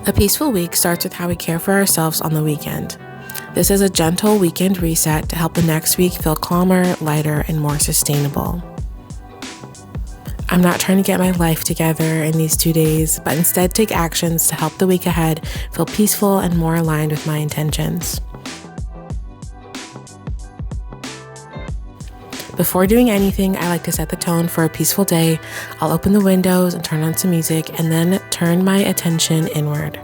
A peaceful week starts with how we care for ourselves on the weekend. This is a gentle weekend reset to help the next week feel calmer, lighter, and more sustainable. I'm not trying to get my life together in these 2 days, but instead take actions to help the week ahead feel peaceful and more aligned with my intentions. Before doing anything, I like to set the tone for a peaceful day. I'll open the windows and turn on some music and then turn my attention inward.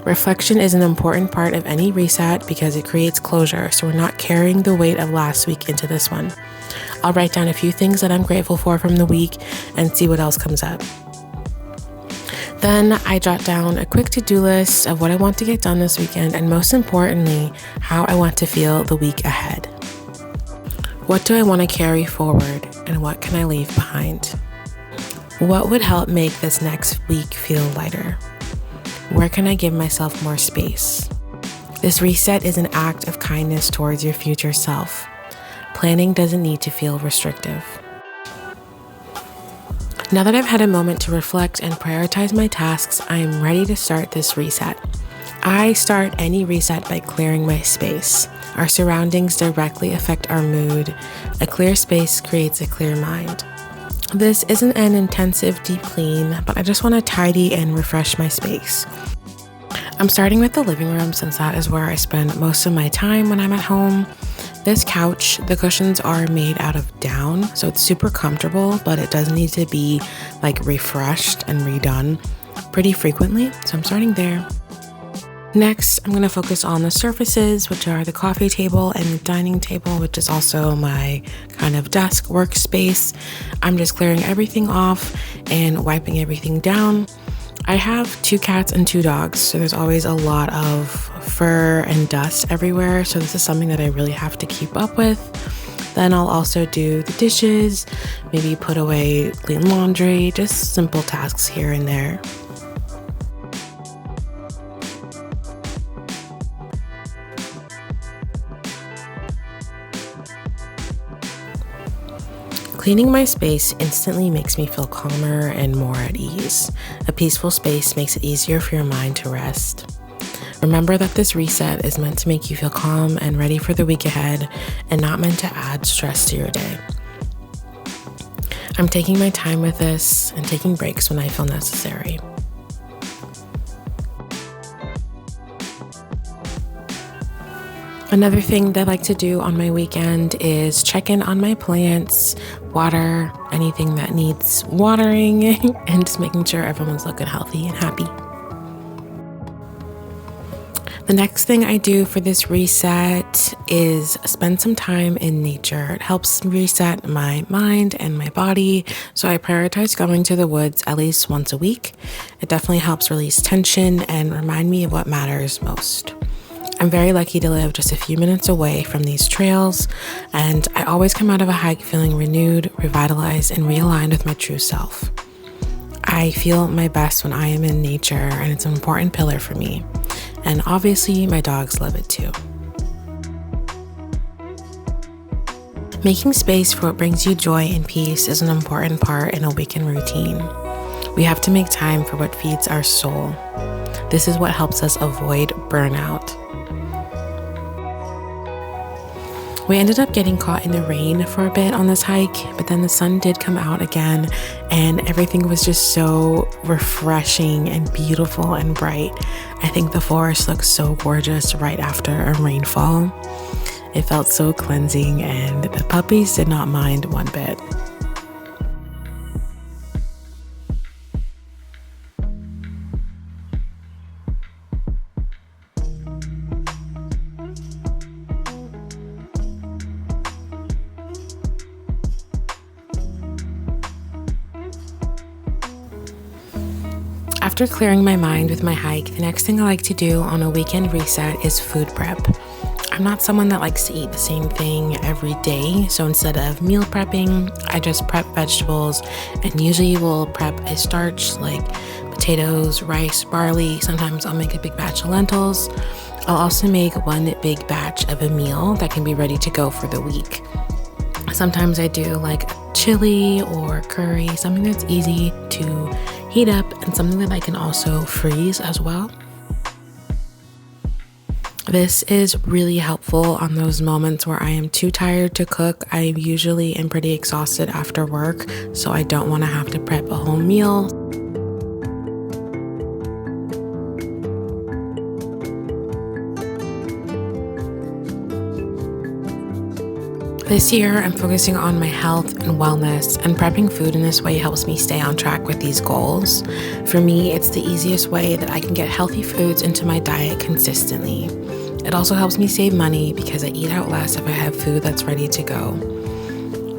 Reflection is an important part of any reset because it creates closure, so we're not carrying the weight of last week into this one. I'll write down a few things that I'm grateful for from the week and see what else comes up. Then I jot down a quick to-do list of what I want to get done this weekend and most importantly, how I want to feel the week ahead. What do I want to carry forward and what can I leave behind? What would help make this next week feel lighter? Where can I give myself more space? This reset is an act of kindness towards your future self. Planning doesn't need to feel restrictive. Now that I've had a moment to reflect and prioritize my tasks, I am ready to start this reset. I start any reset by clearing my space. Our surroundings directly affect our mood. A clear space creates a clear mind. This isn't an intensive deep clean, but I just want to tidy and refresh my space. I'm starting with the living room since that is where I spend most of my time when I'm at home. This couch, the cushions are made out of down, so it's super comfortable, but it does need to be refreshed and redone pretty frequently, so I'm starting there. Next, I'm going to focus on the surfaces, which are the coffee table and the dining table, which is also my kind of desk workspace. I'm just clearing everything off and wiping everything down. I have 2 cats and 2 dogs, so there's always a lot of fur and dust everywhere. So this is something that I really have to keep up with. Then I'll also do the dishes, maybe put away clean laundry, just simple tasks here and there. Cleaning my space instantly makes me feel calmer and more at ease. A peaceful space makes it easier for your mind to rest. Remember that this reset is meant to make you feel calm and ready for the week ahead and not meant to add stress to your day. I'm taking my time with this and taking breaks when I feel necessary. Another thing that I like to do on my weekend is check in on my plants, water anything that needs watering, and just making sure everyone's looking healthy and happy. The next thing I do for this reset is spend some time in nature. It helps reset my mind and my body, so I prioritize going to the woods at least once a week. It definitely helps release tension and remind me of what matters most. I'm very lucky to live just a few minutes away from these trails, and I always come out of a hike feeling renewed, revitalized, and realigned with my true self. I feel my best when I am in nature, and it's an important pillar for me. And obviously, my dogs love it too. Making space for what brings you joy and peace is an important part in a weekend routine. We have to make time for what feeds our soul. This is what helps us avoid burnout. We ended up getting caught in the rain for a bit on this hike, but then the sun did come out again and everything was just so refreshing and beautiful and bright. I think the forest looks so gorgeous right after a rainfall. It felt so cleansing and the puppies did not mind one bit. After clearing my mind with my hike, the next thing I like to do on a weekend reset is food prep. I'm not someone that likes to eat the same thing every day, so instead of meal prepping, I just prep vegetables and usually will prep a starch like potatoes, rice, barley. Sometimes I'll make a big batch of lentils. I'll also make one big batch of a meal that can be ready to go for the week. Sometimes I do like chili or curry, something that's easy to heat up and something that I can also freeze as well. This is really helpful on those moments where I am too tired to cook. I usually am pretty exhausted after work, so I don't want to have to prep a whole meal. This year, I'm focusing on my health and wellness, and prepping food in this way helps me stay on track with these goals. For me, it's the easiest way that I can get healthy foods into my diet consistently. It also helps me save money because I eat out less if I have food that's ready to go.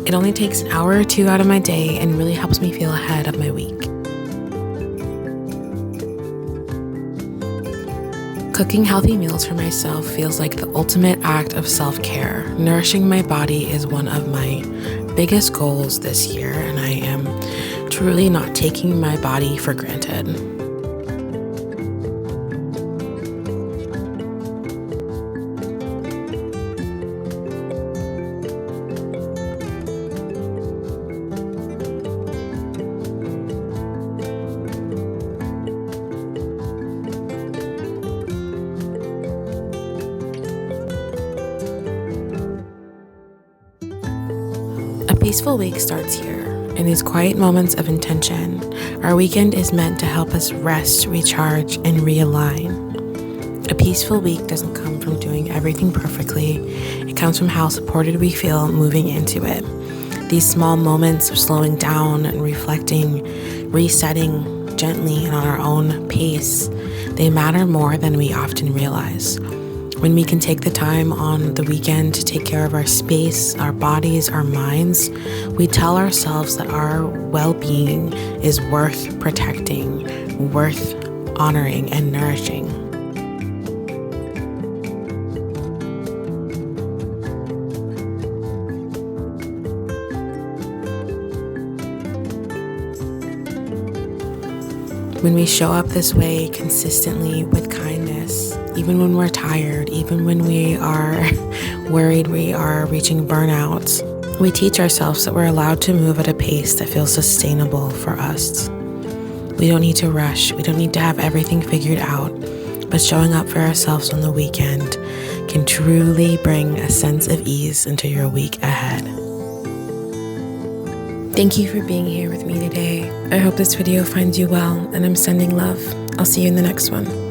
It only takes an hour or two out of my day and really helps me feel ahead of my week. Cooking healthy meals for myself feels like the ultimate act of self-care. Nourishing my body is one of my biggest goals this year, and I am truly not taking my body for granted. A peaceful week starts here. In these quiet moments of intention, our weekend is meant to help us rest, recharge, and realign. A peaceful week doesn't come from doing everything perfectly. It comes from how supported we feel moving into it. These small moments of slowing down and reflecting, resetting gently and on our own pace, they matter more than we often realize. When we can take the time on the weekend to take care of our space, our bodies, our minds, we tell ourselves that our well-being is worth protecting, worth honoring and nourishing. When we show up this way consistently with kindness, even when we're tired, even when we are worried we are reaching burnout, we teach ourselves that we're allowed to move at a pace that feels sustainable for us. We don't need to rush. We don't need to have everything figured out. But showing up for ourselves on the weekend can truly bring a sense of ease into your week ahead. Thank you for being here with me today. I hope this video finds you well, and I'm sending love. I'll see you in the next one.